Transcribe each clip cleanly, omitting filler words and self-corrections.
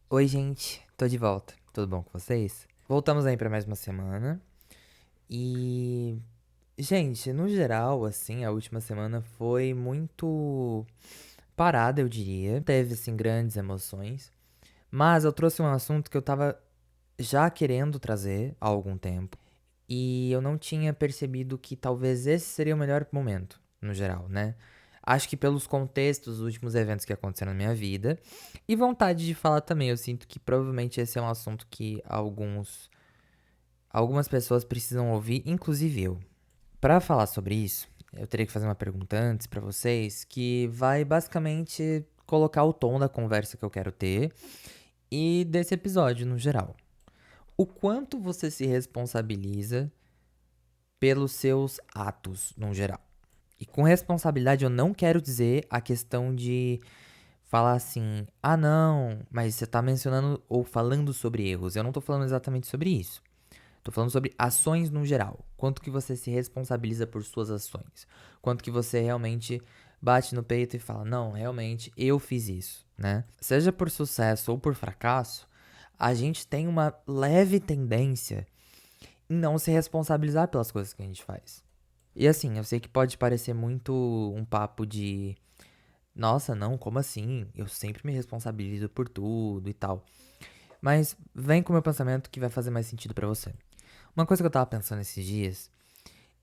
Oi, gente, tô de volta. Tudo bom com vocês? Voltamos aí pra mais uma semana. E, gente, no geral, assim, a última semana foi muito parada, eu diria. Teve, assim, grandes emoções. Mas eu trouxe um assunto que eu tava já querendo trazer há algum tempo. E eu não tinha percebido que talvez esse seria o melhor momento, no geral, né? Acho que pelos contextos dos últimos eventos que aconteceram na minha vida. E vontade de falar também. Eu sinto que provavelmente esse é um assunto que algumas pessoas precisam ouvir, inclusive eu. Pra falar sobre isso, eu teria que fazer uma pergunta antes pra vocês, que vai basicamente colocar o tom da conversa que eu quero ter e desse episódio no geral. O quanto você se responsabiliza pelos seus atos no geral? E com responsabilidade eu não quero dizer a questão de falar assim, ah não, mas você tá mencionando ou falando sobre erros. Eu não tô falando exatamente sobre isso. Tô falando sobre ações no geral. Quanto que você se responsabiliza por suas ações. Quanto que você realmente bate no peito e fala, não, realmente eu fiz isso, né? Seja por sucesso ou por fracasso, a gente tem uma leve tendência em não se responsabilizar pelas coisas que a gente faz. E assim, eu sei que pode parecer muito um papo de nossa, não, como assim? Eu sempre me responsabilizo por tudo e tal. Mas vem com o meu pensamento que vai fazer mais sentido pra você. Uma coisa que eu tava pensando esses dias,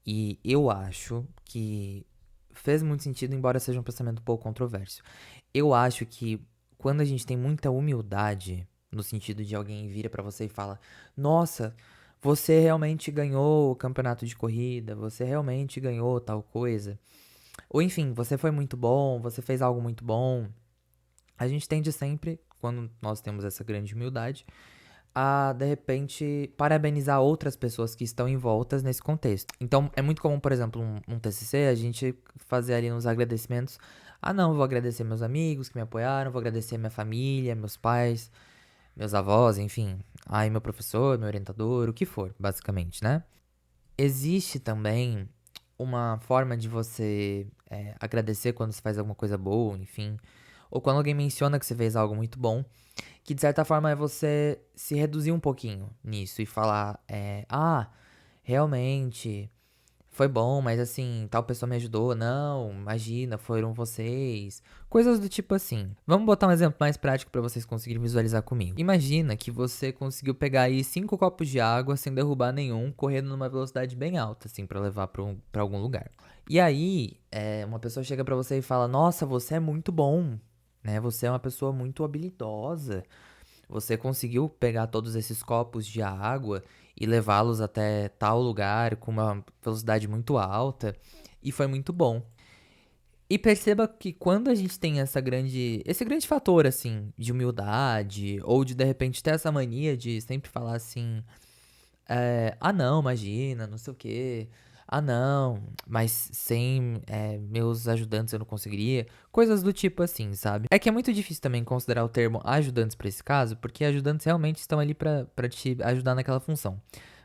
e eu acho que fez muito sentido, embora seja um pensamento um pouco controverso. Eu acho que quando a gente tem muita humildade, no sentido de alguém vira pra você e fala: Nossa, você realmente ganhou o campeonato de corrida, você realmente ganhou tal coisa. Ou enfim, você foi muito bom, você fez algo muito bom. A gente tende sempre, quando nós temos essa grande humildade, a de repente parabenizar outras pessoas que estão envoltas nesse contexto. Então é muito comum, por exemplo, um TCC, a gente fazer ali nos agradecimentos. Ah, não, vou agradecer meus amigos que me apoiaram, vou agradecer minha família, meus pais, meus avós, enfim. Aí meu professor, meu orientador, o que for, basicamente, né? Existe também uma forma de você agradecer quando você faz alguma coisa boa, enfim. Ou quando alguém menciona que você fez algo muito bom, que de certa forma é você se reduzir um pouquinho nisso e falar, realmente foi bom, mas assim, tal pessoa me ajudou. Não, imagina, foram vocês. Coisas do tipo assim. Vamos botar um exemplo mais prático pra vocês conseguirem visualizar comigo. Imagina que você conseguiu pegar aí 5 copos de água sem derrubar nenhum, correndo numa velocidade bem alta, assim, pra levar pra algum lugar. E aí, uma pessoa chega pra você e fala: Nossa, você é muito bom, né? Você é uma pessoa muito habilidosa. Você conseguiu pegar todos esses copos de água e levá-los até tal lugar com uma velocidade muito alta e foi muito bom. E perceba que quando a gente tem esse grande fator assim de humildade ou de repente ter essa mania de sempre falar assim, ah não, imagina, não sei o quê. Ah não, mas sem meus ajudantes eu não conseguiria. Coisas do tipo assim, sabe? É que é muito difícil também considerar o termo ajudantes pra esse caso, porque ajudantes realmente estão ali pra te ajudar naquela função.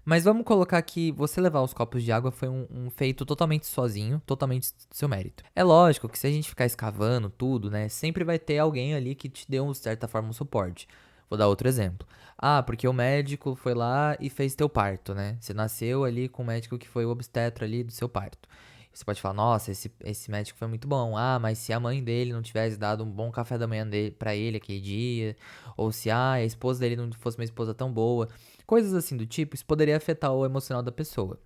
Mas vamos colocar que você levar os copos de água foi um feito totalmente sozinho, totalmente seu mérito. É lógico que se a gente ficar escavando tudo, né, sempre vai ter alguém ali que te deu, de certa forma, um suporte. Vou dar outro exemplo. Ah, porque o médico foi lá e fez teu parto, né? Você nasceu ali com o médico que foi o obstetra ali do seu parto. Você pode falar, nossa, esse médico foi muito bom. Ah, mas se a mãe dele não tivesse dado um bom café da manhã dele, pra ele aquele dia, ou se a esposa dele não fosse uma esposa tão boa, coisas assim do tipo, isso poderia afetar o emocional da pessoa.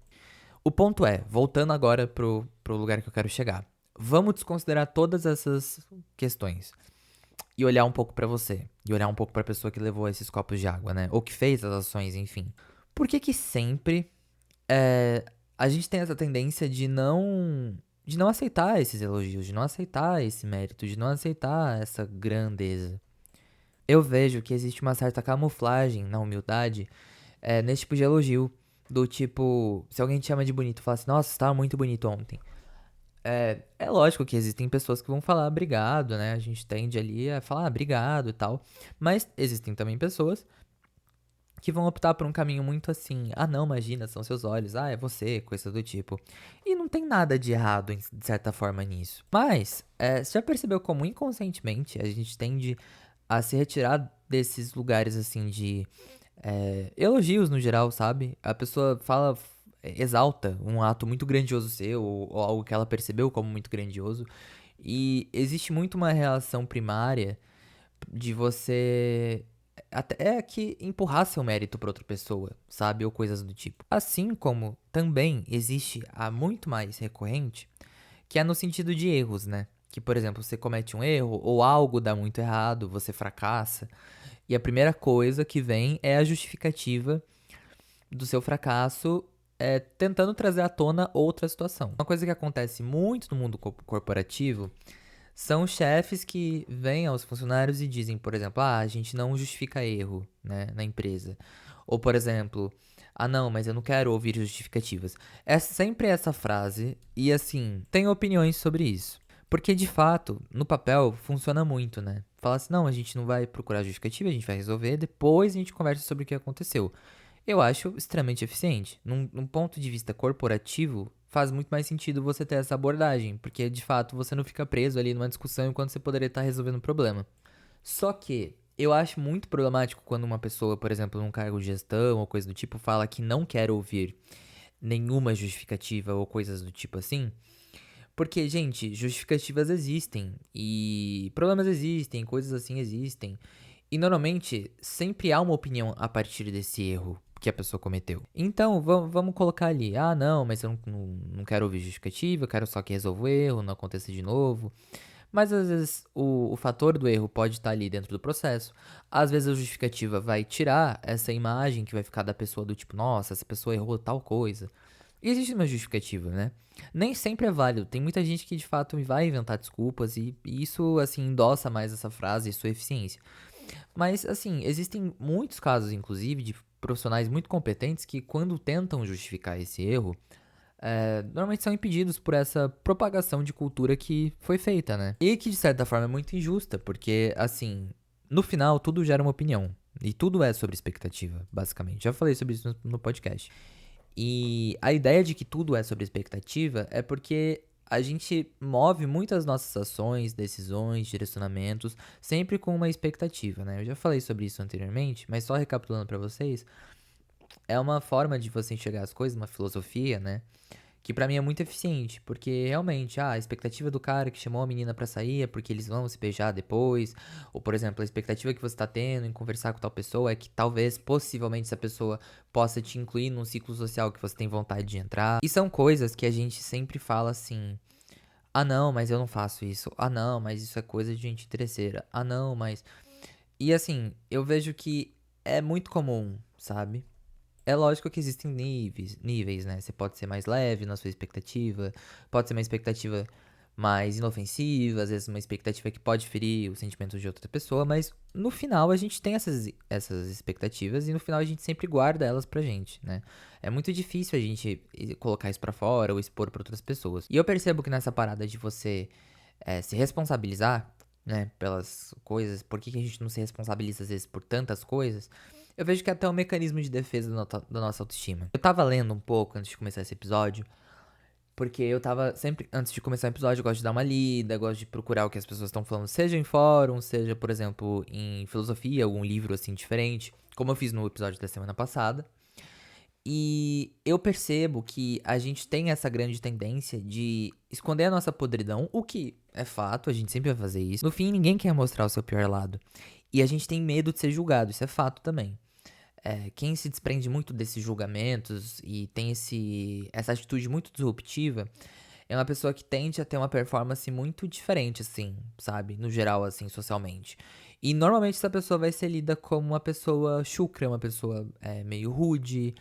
O ponto é, voltando agora pro lugar que eu quero chegar. Vamos desconsiderar todas essas questões e olhar um pouco pra você. E olhar um pouco pra pessoa que levou esses copos de água, né? Ou que fez as ações, enfim. Por que que sempre a gente tem essa tendência de não aceitar esses elogios, de não aceitar esse mérito, de não aceitar essa grandeza? Eu vejo que existe uma certa camuflagem na humildade nesse tipo de elogio. Do tipo, se alguém te chama de bonito, fala assim, nossa, você tava muito bonito ontem. É lógico que existem pessoas que vão falar obrigado, né? A gente tende ali a falar obrigado e tal. Mas existem também pessoas que vão optar por um caminho muito assim, ah não, imagina, são seus olhos, ah, é você, coisa do tipo. E não tem nada de errado, de certa forma, nisso. Mas, você já percebeu como inconscientemente a gente tende a se retirar desses lugares, assim, de elogios no geral, sabe? A pessoa fala, exalta um ato muito grandioso seu, ou algo que ela percebeu como muito grandioso. E existe muito uma relação primária de você até que empurrar seu mérito para outra pessoa, sabe? Ou coisas do tipo. Assim como também existe a muito mais recorrente, que é no sentido de erros, né? Que, por exemplo, você comete um erro ou algo dá muito errado, você fracassa, e a primeira coisa que vem é a justificativa do seu fracasso, tentando trazer à tona outra situação. Uma coisa que acontece muito no mundo corporativo são chefes que vêm aos funcionários e dizem, por exemplo, a gente não justifica erro, né, na empresa. Ou, por exemplo, não, mas eu não quero ouvir justificativas. É sempre essa frase e, assim, tem opiniões sobre isso. Porque, de fato, no papel, funciona muito, né? Fala assim, não, a gente não vai procurar justificativa, a gente vai resolver, depois a gente conversa sobre o que aconteceu. Eu acho extremamente eficiente. Num ponto de vista corporativo, faz muito mais sentido você ter essa abordagem, porque de fato você não fica preso ali numa discussão enquanto você poderia estar resolvendo um problema. Só que eu acho muito problemático quando uma pessoa, por exemplo, num cargo de gestão ou coisa do tipo, fala que não quer ouvir nenhuma justificativa ou coisas do tipo assim. Porque, gente, justificativas existem e problemas existem, coisas assim existem. E normalmente sempre há uma opinião a partir desse erro que a pessoa cometeu. Então, vamos colocar ali. Não, mas eu não quero ouvir justificativa, eu quero só que resolva o erro, não aconteça de novo. Mas às vezes o fator do erro pode estar ali dentro do processo. Às vezes a justificativa vai tirar essa imagem que vai ficar da pessoa do tipo, nossa, essa pessoa errou tal coisa. E existe uma justificativa, né? Nem sempre é válido. Tem muita gente que de fato vai inventar desculpas e isso, assim, endossa mais essa frase e sua eficiência. Mas, assim, existem muitos casos, inclusive, de profissionais muito competentes que, quando tentam justificar esse erro, normalmente são impedidos por essa propagação de cultura que foi feita, né? E que, de certa forma, é muito injusta, porque, assim, no final, tudo gera uma opinião. E tudo é sobre expectativa, basicamente. Já falei sobre isso no podcast. E a ideia de que tudo é sobre expectativa é porque a gente move muitas nossas ações, decisões, direcionamentos, sempre com uma expectativa, né? Eu já falei sobre isso anteriormente, mas só recapitulando pra vocês, é uma forma de você enxergar as coisas, uma filosofia, né? Que pra mim é muito eficiente, porque realmente, a expectativa do cara que chamou a menina pra sair é porque eles vão se beijar depois, ou por exemplo, a expectativa que você tá tendo em conversar com tal pessoa é que talvez, possivelmente, essa pessoa possa te incluir num ciclo social que você tem vontade de entrar. E são coisas que a gente sempre fala assim: não, mas eu não faço isso. Não, mas isso é coisa de gente interesseira. Não, mas. E assim, eu vejo que é muito comum, sabe? É lógico que existem níveis, né? Você pode ser mais leve na sua expectativa, pode ser uma expectativa mais inofensiva, às vezes uma expectativa que pode ferir os sentimentos de outra pessoa, mas no final a gente tem essas expectativas e no final a gente sempre guarda elas pra gente, né? É muito difícil a gente colocar isso pra fora ou expor pra outras pessoas. E eu percebo que nessa parada de você se responsabilizar, né, pelas coisas, por que que a gente não se responsabiliza às vezes por tantas coisas? Eu vejo que é até um mecanismo de defesa da nossa autoestima. Eu tava lendo um pouco antes de começar esse episódio, porque eu tava sempre, antes de começar o episódio, eu gosto de dar uma lida, gosto de procurar o que as pessoas estão falando, seja em fórum, seja, por exemplo, em filosofia, algum livro assim diferente, como eu fiz no episódio da semana passada. E eu percebo que a gente tem essa grande tendência de esconder a nossa podridão, o que é fato, a gente sempre vai fazer isso. No fim, ninguém quer mostrar o seu pior lado. E a gente tem medo de ser julgado, isso é fato também. Quem se desprende muito desses julgamentos e tem essa atitude muito disruptiva é uma pessoa que tende a ter uma performance muito diferente, assim, sabe? No geral, assim, socialmente. E normalmente essa pessoa vai ser lida como uma pessoa chucra, uma pessoa meio rude,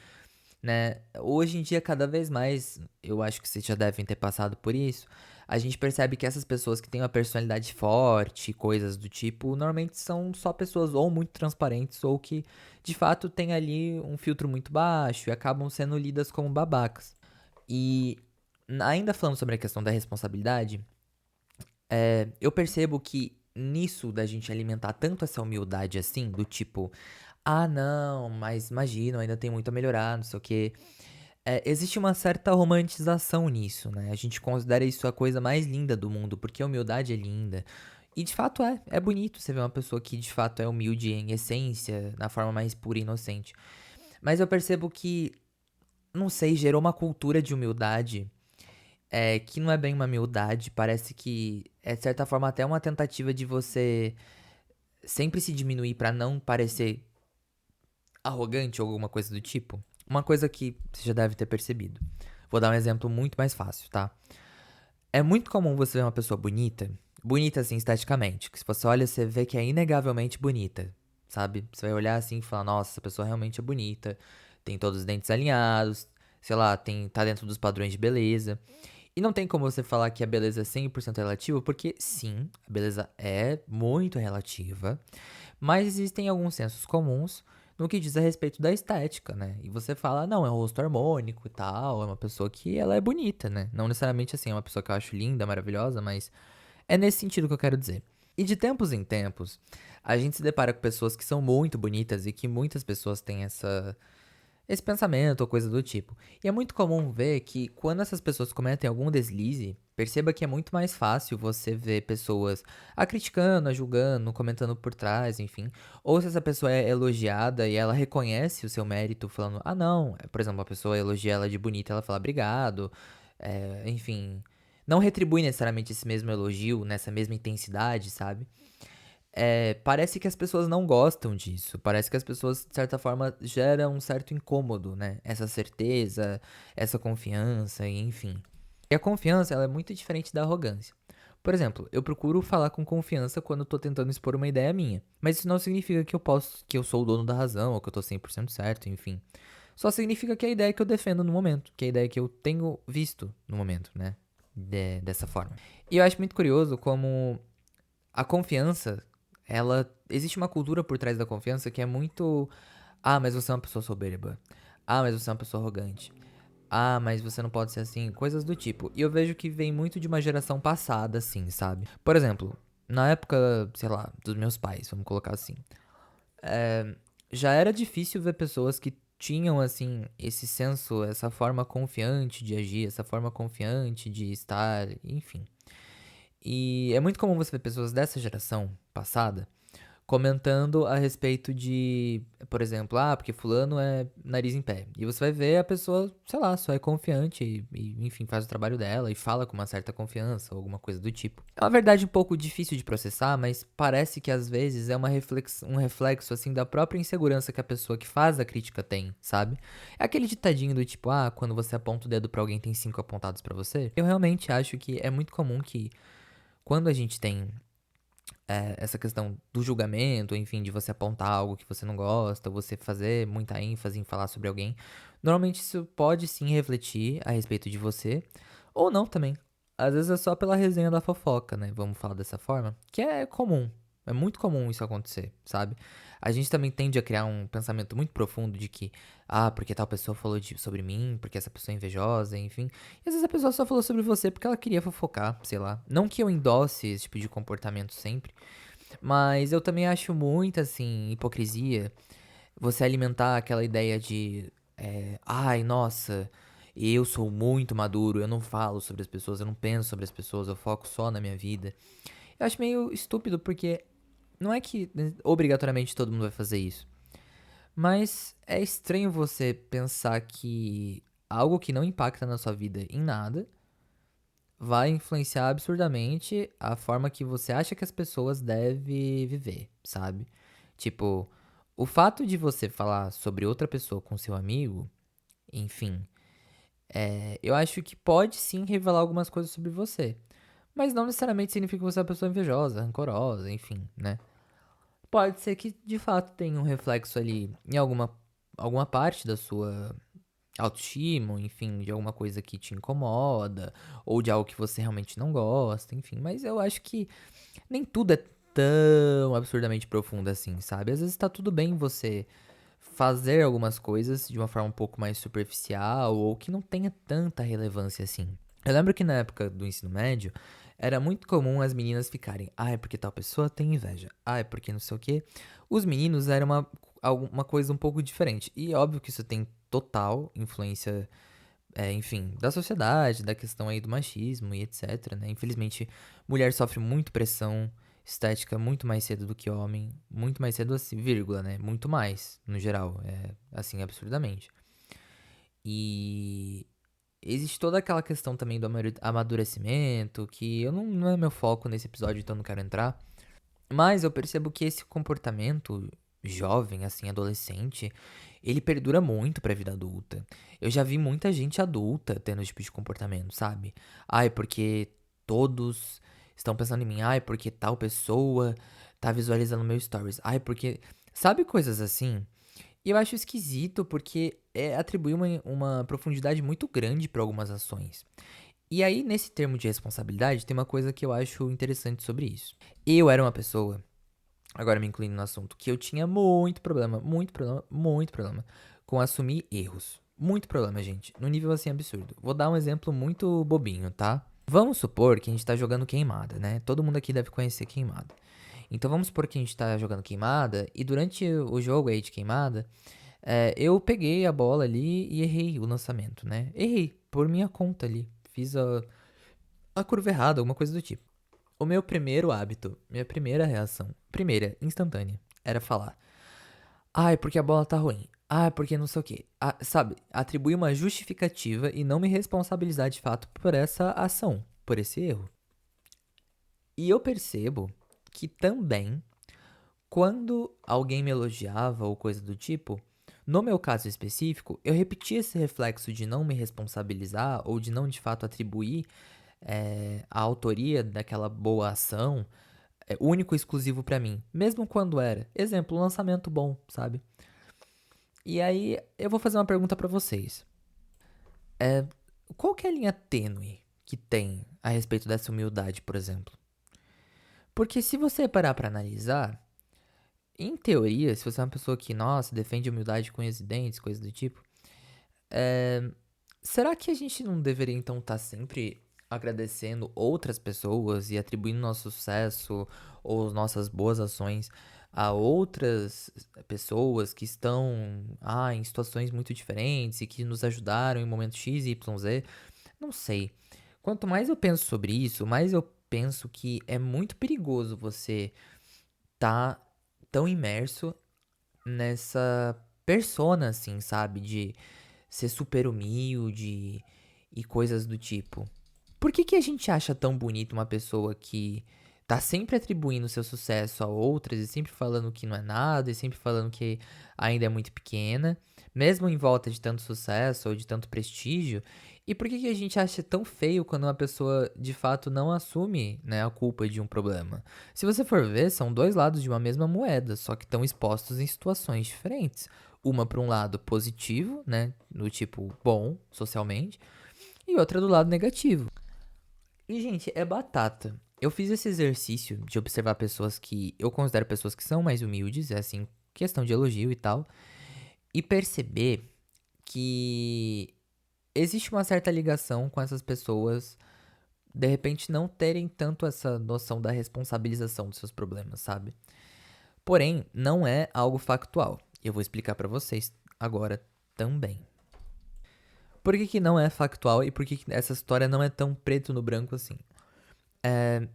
né? Hoje em dia, cada vez mais, eu acho que vocês já devem ter passado por isso, a gente percebe que essas pessoas que têm uma personalidade forte, coisas do tipo, normalmente são só pessoas ou muito transparentes ou que, de fato, têm ali um filtro muito baixo e acabam sendo lidas como babacas. E ainda falando sobre a questão da responsabilidade, eu percebo que nisso da gente alimentar tanto essa humildade assim, do tipo, não, mas imagina, ainda tem muito a melhorar, não sei o quê. Existe uma certa romantização nisso, né? A gente considera isso a coisa mais linda do mundo, porque a humildade é linda. E de fato é bonito você ver uma pessoa que de fato é humilde em essência, na forma mais pura e inocente. Mas eu percebo que, não sei, gerou uma cultura de humildade, que não é bem uma humildade, parece que é de certa forma até uma tentativa de você sempre se diminuir pra não parecer arrogante ou alguma coisa do tipo. Uma coisa que você já deve ter percebido. Vou dar um exemplo muito mais fácil, tá? É muito comum você ver uma pessoa bonita, bonita assim esteticamente, que se você olha, você vê que é inegavelmente bonita, sabe? Você vai olhar assim e falar, nossa, essa pessoa realmente é bonita, tem todos os dentes alinhados, sei lá, tá dentro dos padrões de beleza. E não tem como você falar que a beleza é 100% relativa, porque sim, a beleza é muito relativa, mas existem alguns sensos comuns no que diz a respeito da estética, né? E você fala, não, é um rosto harmônico e tal, é uma pessoa que ela é bonita, né? Não necessariamente assim, é uma pessoa que eu acho linda, maravilhosa, mas é nesse sentido que eu quero dizer. E de tempos em tempos, a gente se depara com pessoas que são muito bonitas e que muitas pessoas têm esse pensamento ou coisa do tipo. E é muito comum ver que quando essas pessoas cometem algum deslize, perceba que é muito mais fácil você ver pessoas a criticando, a julgando, comentando por trás, enfim. Ou se essa pessoa é elogiada e ela reconhece o seu mérito, falando, ah não, por exemplo, a pessoa elogia ela de bonita, ela fala obrigado, enfim. Não retribui necessariamente esse mesmo elogio, nessa mesma intensidade, sabe? Parece que as pessoas não gostam disso. Parece que as pessoas, de certa forma, geram um certo incômodo, né? Essa certeza, essa confiança, e enfim. E a confiança, ela é muito diferente da arrogância. Por exemplo, eu procuro falar com confiança quando eu tô tentando expor uma ideia minha. Mas isso não significa que eu sou o dono da razão, ou que eu tô 100% certo, enfim. Só significa que é a ideia que eu defendo no momento, que é a ideia que eu tenho visto no momento, né? Dessa forma. E eu acho muito curioso como a confiança, ela. Existe uma cultura por trás da confiança que é muito. Ah, mas você é uma pessoa soberba. Ah, mas você é uma pessoa arrogante. Ah, mas você não pode ser assim. Coisas do tipo. E eu vejo que vem muito de uma geração passada, assim, sabe? Por exemplo, na época, sei lá, dos meus pais, vamos colocar assim. Já era difícil ver pessoas que tinham, assim, esse senso, essa forma confiante de agir, essa forma confiante de estar, enfim. E é muito comum você ver pessoas dessa geração passada comentando a respeito de, por exemplo, ah, porque fulano é nariz em pé. E você vai ver a pessoa, sei lá, só é confiante enfim, faz o trabalho dela e fala com uma certa confiança ou alguma coisa do tipo. É uma verdade um pouco difícil de processar, mas parece que às vezes é um reflexo, assim, da própria insegurança que a pessoa que faz a crítica tem, sabe? É aquele ditadinho do tipo, ah, quando você aponta o dedo pra alguém tem cinco apontados pra você. Eu realmente acho que é muito comum que quando a gente tem essa questão do julgamento, enfim, de você apontar algo que você não gosta, ou você fazer muita ênfase em falar sobre alguém, normalmente isso pode sim refletir a respeito de você, ou não também. Às vezes é só pela resenha da fofoca, né? Vamos falar dessa forma, que é comum. É muito comum isso acontecer, sabe? A gente também tende a criar um pensamento muito profundo de que, ah, porque tal pessoa falou sobre mim, porque essa pessoa é invejosa, enfim. E às vezes a pessoa só falou sobre você porque ela queria fofocar, sei lá. Não que eu endosse esse tipo de comportamento sempre, mas eu também acho muito, assim, hipocrisia você alimentar aquela ideia de, ai, nossa, eu sou muito maduro, eu não falo sobre as pessoas, eu não penso sobre as pessoas, eu foco só na minha vida. Eu acho meio estúpido porque não é que obrigatoriamente todo mundo vai fazer isso. Mas é estranho você pensar que algo que não impacta na sua vida em nada vai influenciar absurdamente a forma que você acha que as pessoas devem viver, sabe? Tipo, o fato de você falar sobre outra pessoa com seu amigo, enfim, eu acho que pode sim revelar algumas coisas sobre você. Mas não necessariamente significa que você é uma pessoa invejosa, rancorosa, enfim, né? Pode ser que de fato tenha um reflexo ali em alguma parte da sua autoestima, enfim, de alguma coisa que te incomoda, ou de algo que você realmente não gosta, enfim. Mas eu acho que nem tudo é tão absurdamente profundo assim, sabe? Às vezes tá tudo bem você fazer algumas coisas de uma forma um pouco mais superficial ou que não tenha tanta relevância assim. Eu lembro que na época do ensino médio era muito comum as meninas ficarem, ah, é porque tal pessoa tem inveja, ah, é porque não sei o quê. Os meninos era uma coisa um pouco diferente. E óbvio que isso tem total influência, enfim, da sociedade, da questão aí do machismo e etc, né? Infelizmente, mulher sofre muito pressão estética muito mais cedo do que homem. Muito mais cedo assim, vírgula, né? Muito mais, no geral. É, assim, absurdamente. E existe toda aquela questão também do amadurecimento, que eu não é meu foco nesse episódio, então não quero entrar. Mas eu percebo que esse comportamento jovem, assim, adolescente, ele perdura muito pra vida adulta. Eu já vi muita gente adulta tendo esse tipo de comportamento, sabe? Ai, porque todos estão pensando em mim. Ai, porque tal pessoa tá visualizando meu stories. Ai, porque. Sabe coisas assim? E eu acho esquisito porque atribui uma profundidade muito grande pra algumas ações. E aí, nesse termo de responsabilidade, tem uma coisa que eu acho interessante sobre isso. Eu era uma pessoa, agora me incluindo no assunto, que eu tinha muito problema com assumir erros. Muito problema, gente. No nível assim absurdo. Vou dar um exemplo muito bobinho, tá? Vamos supor que a gente tá jogando queimada, né? Todo mundo aqui deve conhecer queimada. Então vamos supor que a gente tá jogando queimada e durante o jogo aí de queimada, eu peguei a bola ali e errei o lançamento, né? Errei, por minha conta ali. Fiz a curva errada, alguma coisa do tipo. O meu primeiro hábito, minha primeira reação, primeira, instantânea, era falar: ai, porque a bola tá ruim. Ai, porque não sei o quê. Ah, sabe, atribuir uma justificativa e não me responsabilizar de fato por essa ação, por esse erro. E eu percebo que também, quando alguém me elogiava ou coisa do tipo, no meu caso específico, eu repetia esse reflexo de não me responsabilizar ou de não de fato atribuir a autoria daquela boa ação único e exclusivo pra mim, mesmo quando era. Exemplo, um lançamento bom, sabe? E aí eu vou fazer uma pergunta pra vocês. Qual que é a linha tênue que tem a respeito dessa humildade, por exemplo? Porque se você parar pra analisar, em teoria, se você é uma pessoa que, nossa, defende humildade com unhas e dentes, coisa do tipo, será que a gente não deveria então estar sempre agradecendo outras pessoas e atribuindo nosso sucesso ou nossas boas ações a outras pessoas que estão em situações muito diferentes e que nos ajudaram em momentos X, Y, Z? Não sei. Quanto mais eu penso sobre isso, mais eu penso que é muito perigoso você tá tão imerso nessa persona, assim, sabe? De ser super humilde e coisas do tipo. Por que que a gente acha tão bonito uma pessoa que tá sempre atribuindo seu sucesso a outras e sempre falando que não é nada e sempre falando que ainda é muito pequena, mesmo em volta de tanto sucesso ou de tanto prestígio? E por que que a gente acha tão feio quando uma pessoa de fato não assume, né, a culpa de um problema? Se você for ver, são dois lados de uma mesma moeda, só que estão expostos em situações diferentes. Uma para um lado positivo, né, do tipo bom socialmente, e outra do lado negativo. E, gente, é batata. Eu fiz esse exercício de observar pessoas que eu considero pessoas que são mais humildes, é assim, questão de elogio e tal, e perceber que existe uma certa ligação com essas pessoas, de repente, não terem tanto essa noção da responsabilização dos seus problemas, sabe? Porém, não é algo factual. Eu vou explicar pra vocês agora também. Por que que não é factual e por que que essa história não é tão preto no branco assim?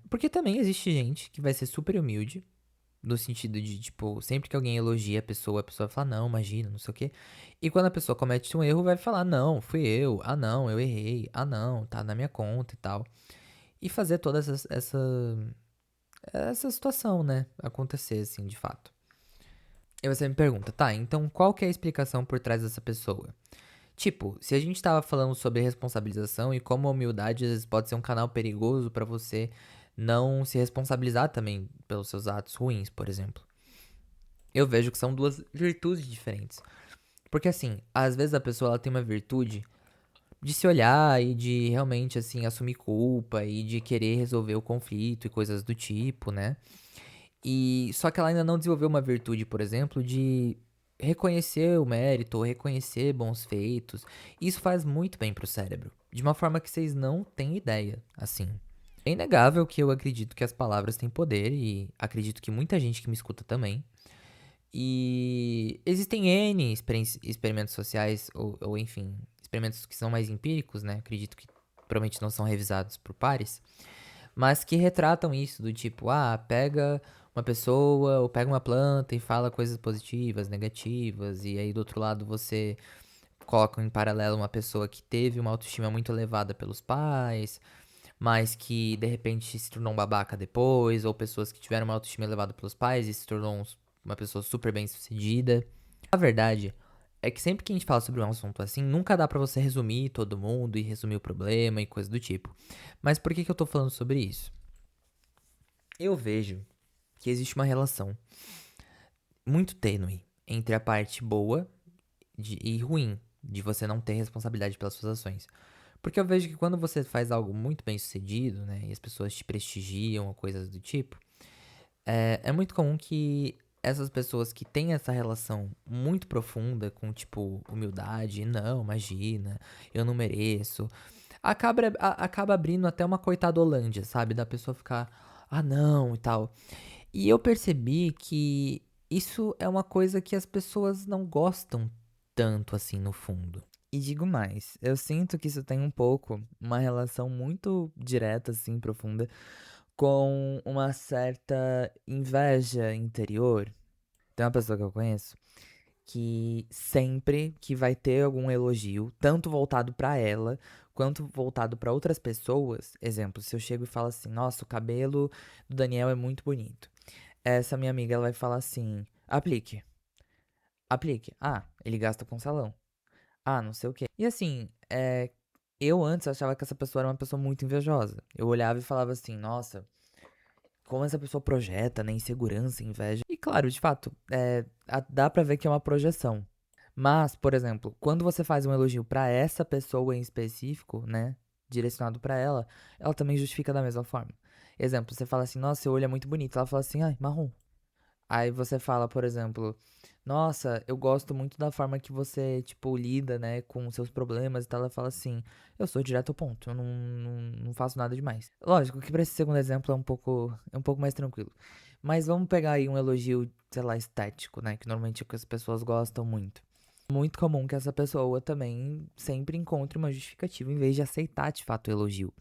Porque também existe gente que vai ser super humilde, no sentido de, tipo, sempre que alguém elogia a pessoa fala, não, imagina, não sei o quê. E quando a pessoa comete um erro, vai falar, não, fui eu, ah não, eu errei, ah não, tá na minha conta e tal. E fazer toda essa situação, né, acontecer, assim, de fato. E você me pergunta, tá, então qual que é a explicação por trás dessa pessoa? Tipo, se a gente tava falando sobre responsabilização e como a humildade às vezes pode ser um canal perigoso pra você não se responsabilizar também pelos seus atos ruins, por exemplo. Eu vejo que são duas virtudes diferentes. Porque assim, às vezes a pessoa ela tem uma virtude de se olhar e de realmente assim assumir culpa e de querer resolver o conflito e coisas do tipo, né? E só que ela ainda não desenvolveu uma virtude, por exemplo, de reconhecer o mérito ou reconhecer bons feitos. Isso faz muito bem pro cérebro, de uma forma que vocês não têm ideia, assim. É inegável que eu acredito que as palavras têm poder e acredito que muita gente que me escuta também. E existem N experimentos sociais, ou experimentos que são mais empíricos, né? Acredito que provavelmente não são revisados por pares. mas que retratam isso, do tipo, pega uma pessoa ou pega uma planta e fala coisas positivas, negativas, e aí do outro lado você coloca em paralelo uma pessoa que teve uma autoestima muito elevada pelos pais, mas que de repente se tornou um babaca depois, ou pessoas que tiveram uma autoestima elevada pelos pais e se tornou uma pessoa super bem-sucedida. A verdade é que sempre que a gente fala sobre um assunto assim, nunca dá pra você resumir todo mundo e resumir o problema e coisa do tipo. Mas por que que eu tô falando sobre isso? Eu vejo que existe uma relação muito tênue entre a parte boa e ruim de você não ter responsabilidade pelas suas ações. Porque eu vejo que quando você faz algo muito bem sucedido, né, e as pessoas te prestigiam ou coisas do tipo, é muito comum que essas pessoas que têm essa relação muito profunda com, tipo, humildade, não, imagina, eu não mereço, acaba abrindo até uma coitadolândia, sabe? Da pessoa ficar, não, e tal. E eu percebi que isso é uma coisa que as pessoas não gostam tanto assim no fundo. E digo mais, eu sinto que isso tem um pouco uma relação muito direta, assim, profunda, com uma certa inveja interior. Tem uma pessoa que eu conheço que sempre que vai ter algum elogio, tanto voltado pra ela quanto voltado pra outras pessoas, exemplo, se eu chego e falo assim: "Nossa, o cabelo do Daniel é muito bonito". Essa minha amiga ela vai falar assim: "Aplique, aplique. Ele gasta com salão. Não sei o quê". E assim, eu antes achava que essa pessoa era uma pessoa muito invejosa. Eu olhava e falava assim: "Nossa, como essa pessoa projeta, né, insegurança, inveja". E claro, de fato, dá pra ver que é uma projeção. Mas, por exemplo, quando você faz um elogio pra essa pessoa em específico, né, direcionado pra ela, ela também justifica da mesma forma. Exemplo, você fala assim: "Nossa, seu olho é muito bonito". Ela fala assim: "Ai, marrom". Aí você fala, por exemplo: "Nossa, eu gosto muito da forma que você, tipo, lida, né, com seus problemas e tal". Ela fala assim: "Eu sou direto ao ponto, eu não faço nada demais". Lógico que pra esse segundo exemplo é um pouco mais tranquilo. Mas vamos pegar aí um elogio, sei lá, estético, né, que normalmente é o que as pessoas gostam muito. Muito comum que essa pessoa também sempre encontre uma justificativa em vez de aceitar de fato o elogio.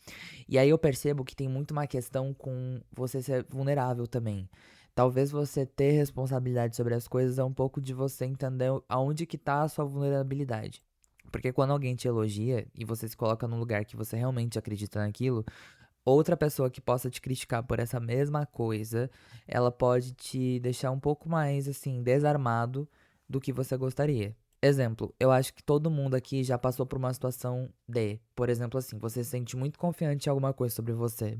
E aí eu percebo que tem muito uma questão com você ser vulnerável também. Talvez você ter responsabilidade sobre as coisas é um pouco de você entender aonde que tá a sua vulnerabilidade. Porque quando alguém te elogia e você se coloca num lugar que você realmente acredita naquilo, outra pessoa que possa te criticar por essa mesma coisa, ela pode te deixar um pouco mais assim desarmado do que você gostaria. Exemplo, eu acho que todo mundo aqui já passou por uma situação por exemplo, assim, você se sente muito confiante em alguma coisa sobre você.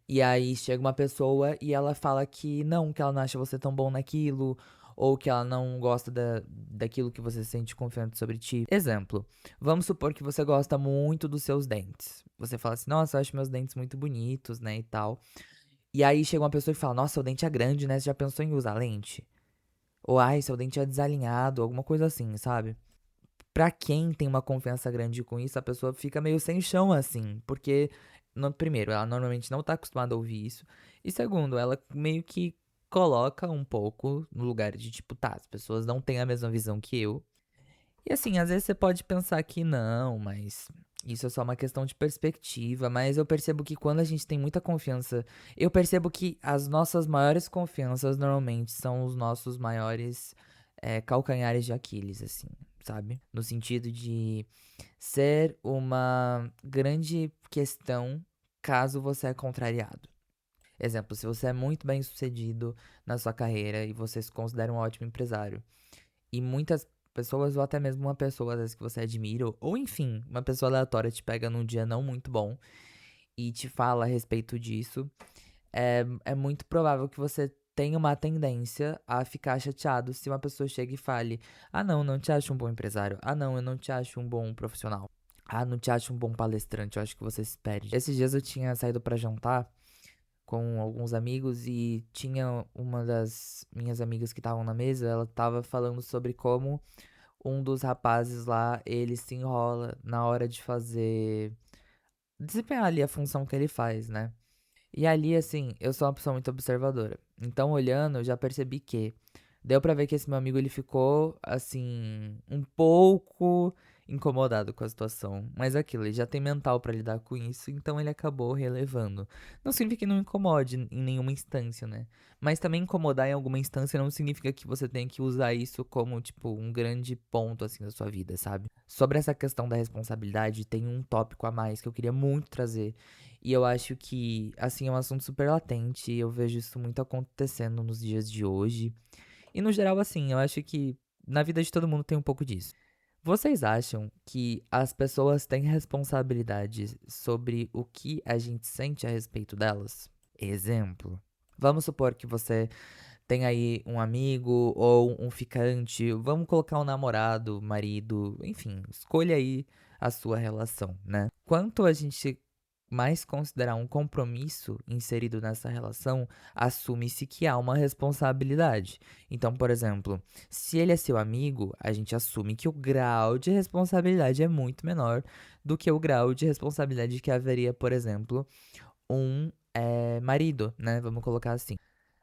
E aí chega uma pessoa e ela fala que ela não acha você tão bom naquilo, ou que ela não gosta daquilo que você se sente confiante sobre ti. Exemplo, vamos supor que você gosta muito dos seus dentes. Você fala assim: "Nossa, eu acho meus dentes muito bonitos, né, e tal". E aí chega uma pessoa e fala: "Nossa, seu dente é grande, né? Você já pensou em usar lente?". Ou ai, seu dente é desalinhado, alguma coisa assim, sabe? Pra quem tem uma confiança grande com isso, a pessoa fica meio sem chão, assim, porque, primeiro, ela normalmente não tá acostumada a ouvir isso, e segundo, ela meio que coloca um pouco no lugar de tipo, tá, as pessoas não têm a mesma visão que eu. E assim, às vezes você pode pensar que não, mas isso é só uma questão de perspectiva, mas eu percebo que quando a gente tem muita confiança, eu percebo que as nossas maiores confianças normalmente são os nossos maiores calcanhares de Aquiles, assim, sabe? No sentido de ser uma grande questão caso você é contrariado. Exemplo, se você é muito bem sucedido na sua carreira e você se considera um ótimo empresário, e muitas pessoas, ou até mesmo uma pessoa às vezes que você admira, ou enfim, uma pessoa aleatória te pega num dia não muito bom e te fala a respeito disso, é muito provável que você tenha uma tendência a ficar chateado se uma pessoa chega e fale: não, não te acho um bom empresário. Não, eu não te acho um bom profissional. Não te acho um bom palestrante, eu acho que você se perde. Esses dias eu tinha saído pra jantar com alguns amigos e tinha uma das minhas amigas que estavam na mesa, ela tava falando sobre como um dos rapazes lá, ele se enrola na hora de desempenhar ali a função que ele faz, né? E ali, assim, eu sou uma pessoa muito observadora. Então, olhando, eu já percebi que deu pra ver que esse meu amigo ele ficou assim um pouco incomodado com a situação, mas aquilo, ele já tem mental pra lidar com isso, então ele acabou relevando. Não significa que não incomode em nenhuma instância, né? Mas também incomodar em alguma instância não significa que você tem que usar isso como, tipo, um grande ponto, assim, da sua vida, sabe? Sobre essa questão da responsabilidade, tem um tópico a mais que eu queria muito trazer. E eu acho que, assim, é um assunto super latente. Eu vejo isso muito acontecendo nos dias de hoje. E no geral, assim, eu acho que na vida de todo mundo tem um pouco disso. Vocês acham que as pessoas têm responsabilidade sobre o que a gente sente a respeito delas? Exemplo. Vamos supor que você tem aí um amigo ou um ficante, vamos colocar um namorado, marido, enfim, escolha aí a sua relação, né? Quanto a gente mais considerar um compromisso inserido nessa relação, assume-se que há uma responsabilidade. Então, por exemplo, se ele é seu amigo, a gente assume que o grau de responsabilidade é muito menor do que o grau de responsabilidade que haveria, por exemplo, um marido, né? Vamos colocar assim.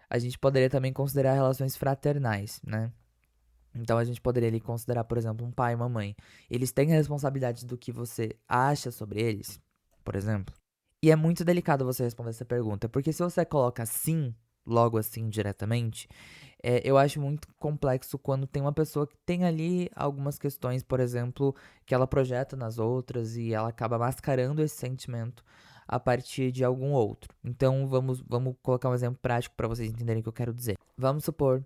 A gente poderia também considerar relações fraternais, né? Então a gente poderia ali considerar, por exemplo, um pai e uma mãe. Eles têm a responsabilidade do que você acha sobre eles, por exemplo. E é muito delicado você responder essa pergunta, porque se você coloca sim, logo assim, diretamente, eu acho muito complexo quando tem uma pessoa que tem ali algumas questões, por exemplo, que ela projeta nas outras e ela acaba mascarando esse sentimento a partir de algum outro. Então vamos colocar um exemplo prático para vocês entenderem o que eu quero dizer. Vamos supor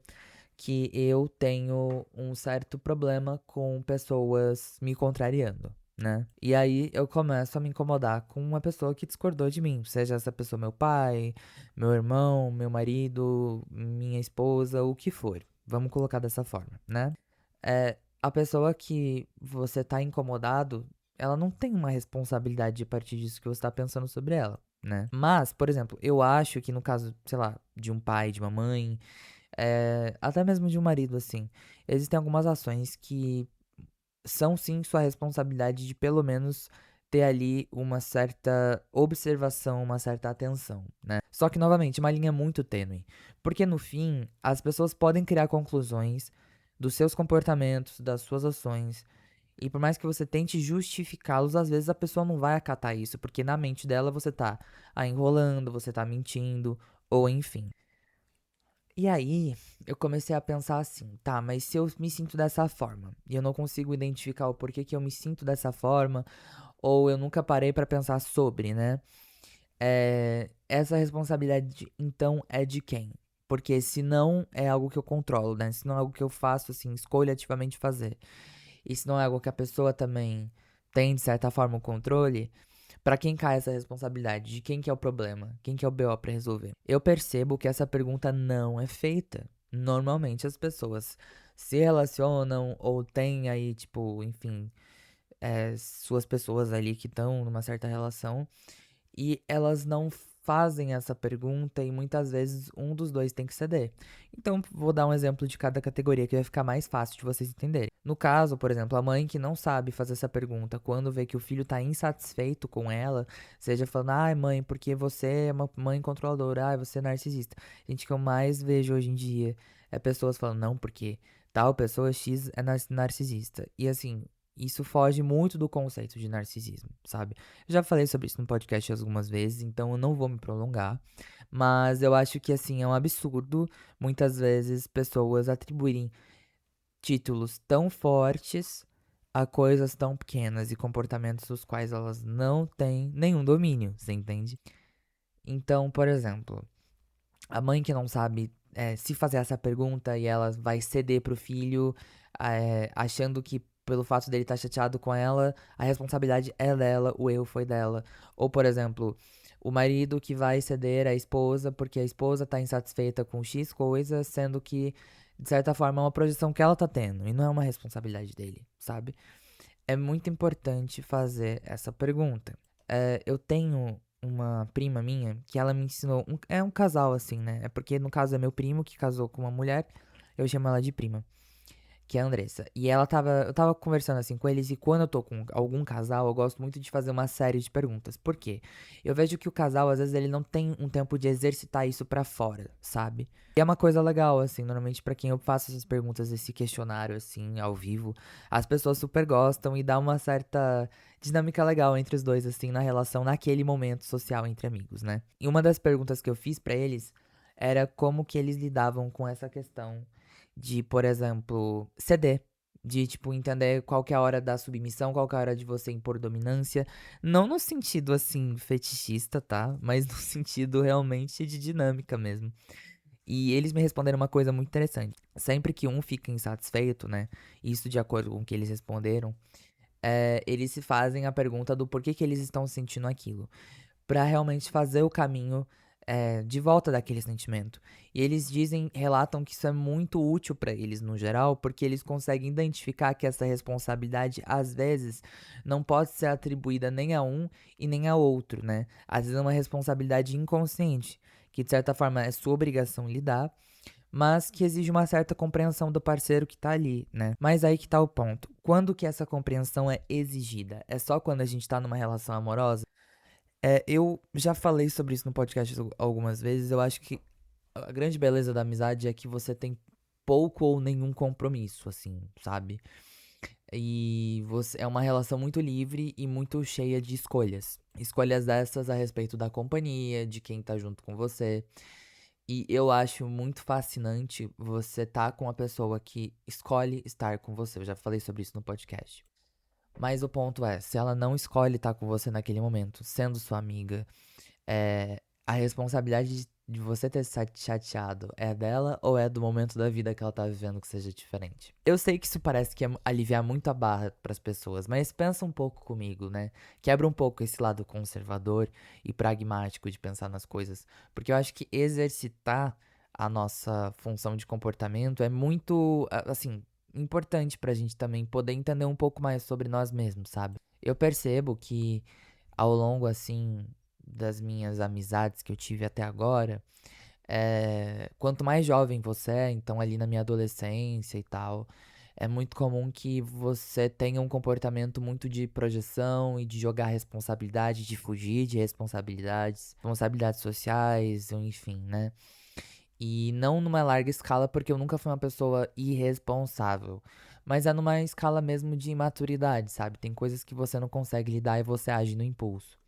que eu tenho um certo problema com pessoas me contrariando, né? E aí eu começo a me incomodar com uma pessoa que discordou de mim, seja essa pessoa meu pai, meu irmão, meu marido, minha esposa, o que for. Vamos colocar dessa forma, né? A pessoa que você tá incomodado, ela não tem uma responsabilidade a partir disso que você tá pensando sobre ela, né? Mas, por exemplo, eu acho que no caso, sei lá, de um pai, de uma mãe, até mesmo de um marido, assim, existem algumas ações que são sim sua responsabilidade de pelo menos ter ali uma certa observação, uma certa atenção, né? Só que, novamente, uma linha muito tênue. Porque no fim, as pessoas podem criar conclusões dos seus comportamentos, das suas ações. E por mais que você tente justificá-los, às vezes a pessoa não vai acatar isso, porque na mente dela você tá enrolando, você tá mentindo, ou enfim. E aí, eu comecei a pensar assim, tá, mas se eu me sinto dessa forma e eu não consigo identificar o porquê que eu me sinto dessa forma, ou eu nunca parei pra pensar sobre, né? Essa responsabilidade então é de quem? Porque se não é algo que eu controlo, né? Se não é algo que eu faço, assim, escolho ativamente fazer. E se não é algo que a pessoa também tem, de certa forma, o controle, pra quem cai essa responsabilidade? De quem que é o problema? Quem que é o BO pra resolver? Eu percebo que essa pergunta não é feita. Normalmente as pessoas se relacionam ou têm aí, tipo, enfim, suas pessoas ali que estão numa certa relação e elas não fazem essa pergunta e muitas vezes um dos dois tem que ceder. Então, vou dar um exemplo de cada categoria que vai ficar mais fácil de vocês entenderem. No caso, por exemplo, a mãe que não sabe fazer essa pergunta, quando vê que o filho tá insatisfeito com ela, seja falando, ai mãe, porque você é uma mãe controladora, ai você é narcisista. Gente, o que eu mais vejo hoje em dia é pessoas falando, não, porque tal pessoa X é narcisista. E assim, isso foge muito do conceito de narcisismo, sabe? Eu já falei sobre isso no podcast algumas vezes, então eu não vou me prolongar. Mas eu acho que, assim, é um absurdo muitas vezes pessoas atribuírem títulos tão fortes a coisas tão pequenas e comportamentos dos quais elas não têm nenhum domínio, você entende? Então, por exemplo, a mãe que não sabe se fazer essa pergunta e ela vai ceder pro filho, achando que pelo fato dele estar chateado com ela, a responsabilidade é dela, o erro foi dela. Ou, por exemplo, o marido que vai ceder à esposa porque a esposa tá insatisfeita com X coisa, sendo que, de certa forma, é uma projeção que ela tá tendo e não é uma responsabilidade dele, sabe? É muito importante fazer essa pergunta. Eu tenho uma prima minha que ela me ensinou. É um casal assim, né? É porque no caso é meu primo que casou com uma mulher, eu chamo ela de prima. que é a Andressa. E eu tava conversando assim com eles, e quando eu tô com algum casal, eu gosto muito de fazer uma série de perguntas. Por quê? Eu vejo que o casal, às vezes, ele não tem um tempo de exercitar isso pra fora, sabe? E é uma coisa legal, assim, normalmente pra quem eu faço essas perguntas, esse questionário, assim, ao vivo, as pessoas super gostam e dá uma certa dinâmica legal entre os dois, assim, na relação, naquele momento social entre amigos, né? E uma das perguntas que eu fiz pra eles era como que eles lidavam com essa questão de, por exemplo, ceder. De, tipo, entender qual que é a hora da submissão, qual que é a hora de você impor dominância. Não no sentido, assim, fetichista, tá? Mas no sentido realmente de dinâmica mesmo. E eles me responderam uma coisa muito interessante. Sempre que um fica insatisfeito, né? Isso de acordo com o que eles responderam, eles se fazem a pergunta do porquê que eles estão sentindo aquilo pra realmente fazer o caminho de volta daquele sentimento. E eles dizem, relatam que isso é muito útil pra eles no geral, porque eles conseguem identificar que essa responsabilidade às vezes não pode ser atribuída nem a um e nem a outro, né? Às vezes é uma responsabilidade inconsciente, que de certa forma é sua obrigação lidar, mas que exige uma certa compreensão do parceiro que tá ali, né? Mas aí que tá o ponto. Quando que essa compreensão é exigida? É só quando a gente tá numa relação amorosa? Eu já falei sobre isso no podcast algumas vezes. Eu acho que a grande beleza da amizade é que você tem pouco ou nenhum compromisso, assim, sabe? E você é uma relação muito livre e muito cheia de escolhas. Escolhas dessas a respeito da companhia, de quem tá junto com você. E eu acho muito fascinante você tá com uma pessoa que escolhe estar com você. Eu já falei sobre isso no podcast. Mas o ponto é, se ela não escolhe estar com você naquele momento, sendo sua amiga, a responsabilidade de você ter se chateado é dela ou é do momento da vida que ela tá vivendo que seja diferente? Eu sei que isso parece que é aliviar muito a barra pras pessoas, mas pensa um pouco comigo, né? Quebra um pouco esse lado conservador e pragmático de pensar nas coisas, porque eu acho que exercitar a nossa função de comportamento é muito, assim, importante pra gente também poder entender um pouco mais sobre nós mesmos, sabe? Eu percebo que ao longo, assim, das minhas amizades que eu tive até agora, quanto mais jovem você é, então ali na minha adolescência e tal, é muito comum que você tenha um comportamento muito de projeção e de jogar responsabilidade, de fugir de responsabilidades, responsabilidades sociais, ou enfim, né? E não numa larga escala, porque eu nunca fui uma pessoa irresponsável. Mas é numa escala mesmo de imaturidade, sabe? Tem coisas que você não consegue lidar e você age no impulso.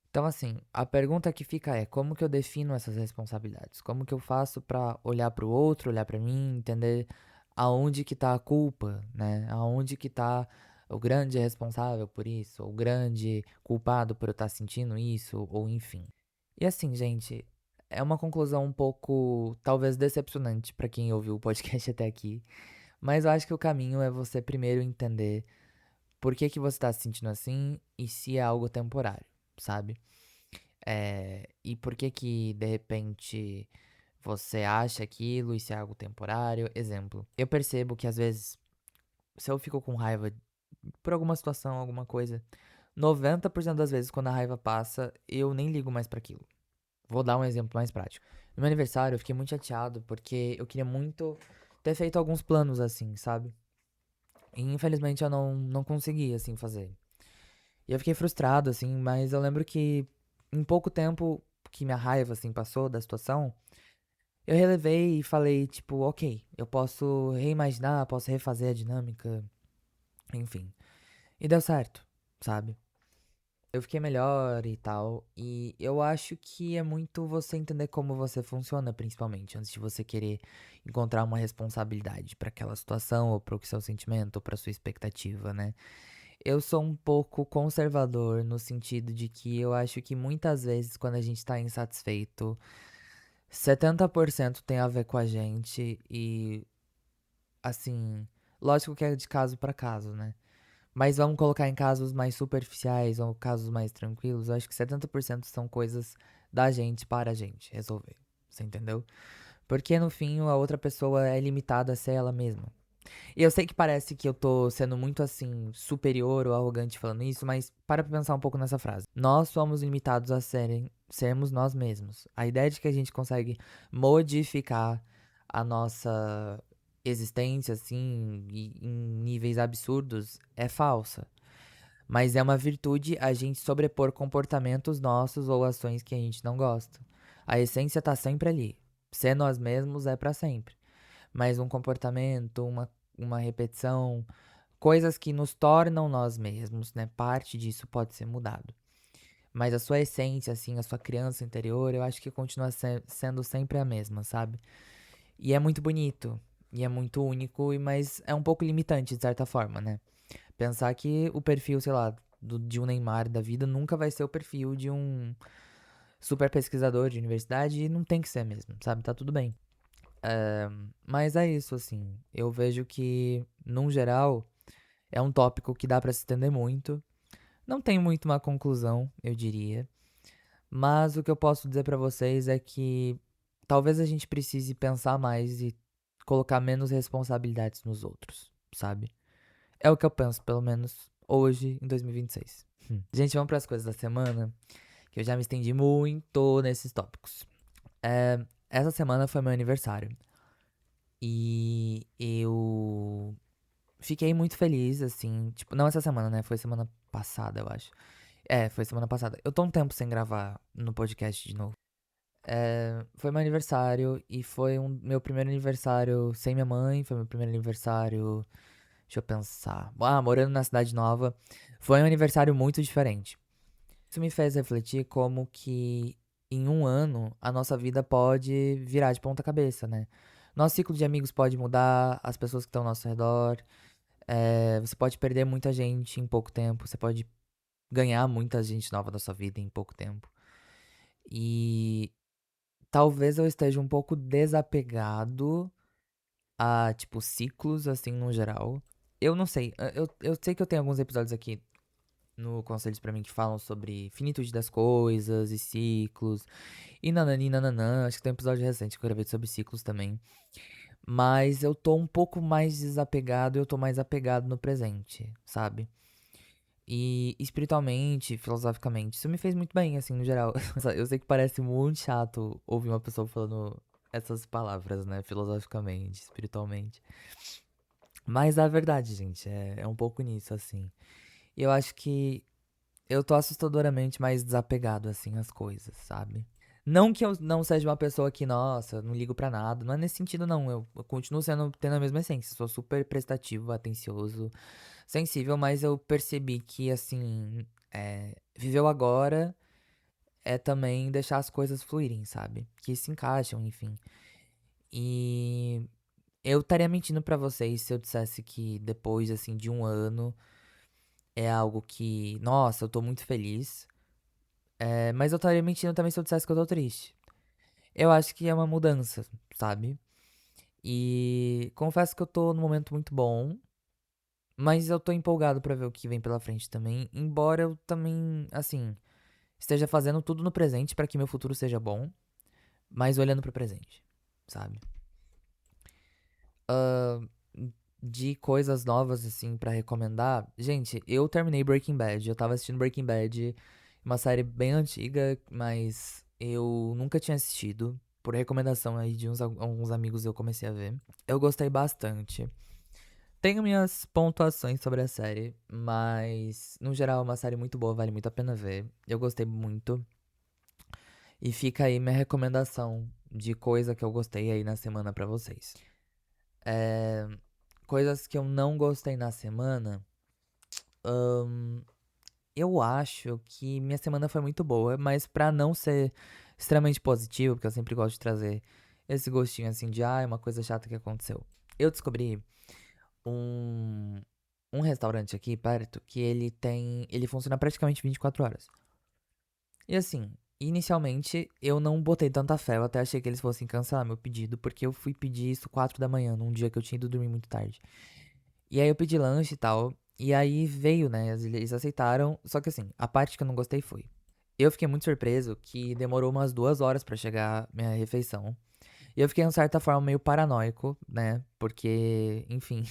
Então, assim, a pergunta que fica é: como que eu defino essas responsabilidades? Como que eu faço pra olhar pro outro, olhar pra mim, entender aonde que tá a culpa, né? Aonde que tá o grande responsável por isso, o grande culpado por eu estar sentindo isso, ou enfim. E assim, gente, é uma conclusão um pouco, talvez, decepcionante pra quem ouviu o podcast até aqui, mas eu acho que o caminho é você primeiro entender por que que você tá se sentindo assim e se é algo temporário, sabe? E por que que, de repente, você acha aquilo e se é algo temporário? Exemplo, eu percebo que às vezes, se eu fico com raiva por alguma situação, alguma coisa, 90% das vezes quando a raiva passa, eu nem ligo mais pra aquilo. Vou dar um exemplo mais prático. No meu aniversário, eu fiquei muito chateado porque eu queria muito ter feito alguns planos assim, sabe? E infelizmente eu não consegui, assim, fazer. E eu fiquei frustrado, assim, mas eu lembro que em pouco tempo que minha raiva, assim, passou da situação, eu relevei e falei, tipo, ok, eu posso reimaginar, posso refazer a dinâmica, enfim. E deu certo, sabe? Eu fiquei melhor e tal. E eu acho que é muito você entender como você funciona, principalmente, antes de você querer encontrar uma responsabilidade pra aquela situação, ou pro seu sentimento, ou pra sua expectativa, né? Eu sou um pouco conservador no sentido de que eu acho que muitas vezes quando a gente tá insatisfeito, 70% tem a ver com a gente e assim, lógico que é de caso pra caso, né? Mas vamos colocar em casos mais superficiais ou casos mais tranquilos, eu acho que 70% são coisas da gente para a gente resolver. Você entendeu? Porque no fim a outra pessoa é limitada a ser ela mesma. E eu sei que parece que eu tô sendo muito assim, superior ou arrogante falando isso, mas para pra pensar um pouco nessa frase. Nós somos limitados a sermos nós mesmos. A ideia de que a gente consegue modificar a nossa existência, assim, em níveis absurdos, é falsa. Mas é uma virtude a gente sobrepor comportamentos nossos ou ações que a gente não gosta. A essência tá sempre ali. Ser nós mesmos é pra sempre. Mas um comportamento, uma repetição, coisas que nos tornam nós mesmos, né? Parte disso pode ser mudado. Mas a sua essência, assim, a sua criança interior, eu acho que continua sendo sempre a mesma, sabe? E é muito bonito. E é muito único, mas é um pouco limitante, de certa forma, né? Pensar que o perfil, sei lá, de um Neymar da vida nunca vai ser o perfil de um super pesquisador de universidade e não tem que ser mesmo, sabe? Tá tudo bem. Mas é isso, assim. Eu vejo que, num geral, é um tópico que dá pra se estender muito. Não tem muito uma conclusão, eu diria. Mas o que eu posso dizer pra vocês é que talvez a gente precise pensar mais e colocar menos responsabilidades nos outros, sabe? É o que eu penso, pelo menos hoje, em 2026. Gente, vamos para as coisas da semana, que eu já me estendi muito nesses tópicos. Essa semana foi meu aniversário. E eu fiquei muito feliz, assim. Tipo, não essa semana, né? Foi semana passada, eu acho. É, foi semana passada. Eu tô um tempo sem gravar no podcast de novo. Foi meu aniversário e foi meu primeiro aniversário sem minha mãe. Foi meu primeiro aniversário. Deixa eu pensar. Ah, morando na cidade nova. Foi um aniversário muito diferente. Isso me fez refletir como que em um ano a nossa vida pode virar de ponta cabeça, né? Nosso ciclo de amigos pode mudar, as pessoas que estão ao nosso redor. Você pode perder muita gente em pouco tempo, você pode ganhar muita gente nova da sua vida em pouco tempo. E talvez eu esteja um pouco desapegado a, tipo, ciclos, assim, no geral. Eu não sei, eu sei que eu tenho alguns episódios aqui no Conselhos pra mim que falam sobre finitude das coisas e ciclos e nanani nananã. Acho que tem um episódio recente que eu gravei sobre ciclos também. Mas eu tô um pouco mais desapegado e eu tô mais apegado no presente, sabe? E espiritualmente, filosoficamente, isso me fez muito bem, assim, no geral. Eu sei que parece muito chato ouvir uma pessoa falando essas palavras, né? Filosoficamente, espiritualmente. Mas a verdade, gente, é um pouco nisso, assim. E eu acho que eu tô assustadoramente mais desapegado, assim, às coisas, sabe? Não que eu não seja uma pessoa que, nossa, não ligo pra nada. Não é nesse sentido, não. Eu continuo tendo a mesma essência. Sou super prestativo, atencioso, sensível, mas eu percebi que, assim, viver o agora é também deixar as coisas fluírem, sabe? Que se encaixam, enfim. E eu estaria mentindo pra vocês se eu dissesse que depois, assim, de um ano é algo que, nossa, eu tô muito feliz. Mas eu estaria mentindo também se eu dissesse que eu tô triste. Eu acho que é uma mudança, sabe? E confesso que eu tô num momento muito bom, mas eu tô empolgado pra ver o que vem pela frente também, embora eu também, assim, esteja fazendo tudo no presente pra que meu futuro seja bom, mas olhando pro presente, sabe? De coisas novas, assim, pra recomendar. Gente, eu terminei Breaking Bad. Eu tava assistindo Breaking Bad, uma série bem antiga, mas eu nunca tinha assistido. Por recomendação aí de alguns amigos eu comecei a ver. Eu gostei bastante. Tenho minhas pontuações sobre a série, mas no geral é uma série muito boa, vale muito a pena ver. Eu gostei muito. E fica aí minha recomendação de coisa que eu gostei aí na semana pra vocês. É, coisas que eu não gostei na semana. Eu acho que minha semana foi muito boa, mas pra não ser extremamente positivo, porque eu sempre gosto de trazer esse gostinho assim de, ah, é uma coisa chata que aconteceu. Eu descobri um, um restaurante aqui perto que ele funciona praticamente 24 horas. E assim, inicialmente eu não botei tanta fé, eu até achei que eles fossem cancelar meu pedido, porque eu fui pedir isso 4 da manhã, num dia que eu tinha ido dormir muito tarde. E aí eu pedi lanche e tal. E aí veio, né? Eles aceitaram. Só que assim, a parte que eu não gostei foi. Eu fiquei muito surpreso que demorou umas 2 horas pra chegar minha refeição. E eu fiquei, de certa forma, meio paranoico, né? Porque, enfim,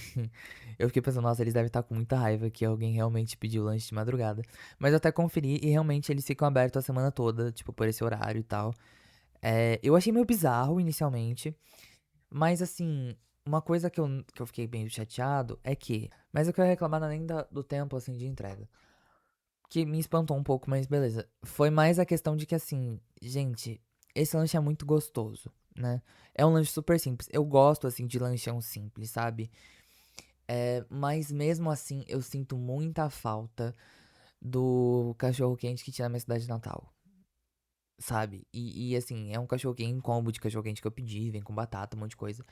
eu fiquei pensando, nossa, eles devem estar com muita raiva que alguém realmente pediu lanche de madrugada. Mas eu até conferi e realmente eles ficam abertos a semana toda, tipo, por esse horário e tal. Eu achei meio bizarro inicialmente. Mas assim, Uma coisa que eu fiquei bem chateado é que. Mas eu quero reclamar não é nem do tempo, assim, de entrega. Que me espantou um pouco, mas beleza. Foi mais a questão de que, assim, gente, esse lanche é muito gostoso, né? É um lanche super simples. Eu gosto, assim, de lanchão simples, sabe? Mas mesmo assim, eu sinto muita falta do cachorro-quente que tinha na minha cidade natal. Sabe? Assim, é um cachorro-quente, um combo de cachorro-quente que eu pedi, vem com batata, um monte de coisa.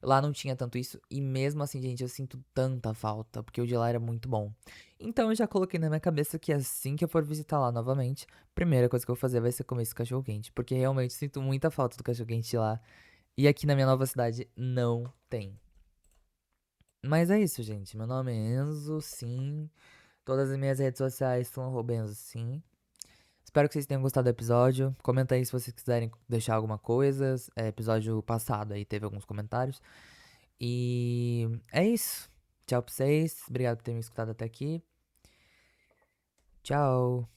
Lá não tinha tanto isso, e mesmo assim, gente, eu sinto tanta falta, porque o de lá era muito bom. Então eu já coloquei na minha cabeça que assim que eu for visitar lá novamente, a primeira coisa que eu vou fazer vai ser comer esse cachorro-quente, porque realmente sinto muita falta do cachorro-quente de lá. E aqui na minha nova cidade não tem. Mas é isso, gente. Meu nome é Enzo, sim. Todas as minhas redes sociais são arroba Enzo, sim. Espero que vocês tenham gostado do episódio. Comenta aí se vocês quiserem deixar alguma coisa. Episódio passado aí teve alguns comentários. E é isso. Tchau pra vocês. Obrigado por terem me escutado até aqui. Tchau.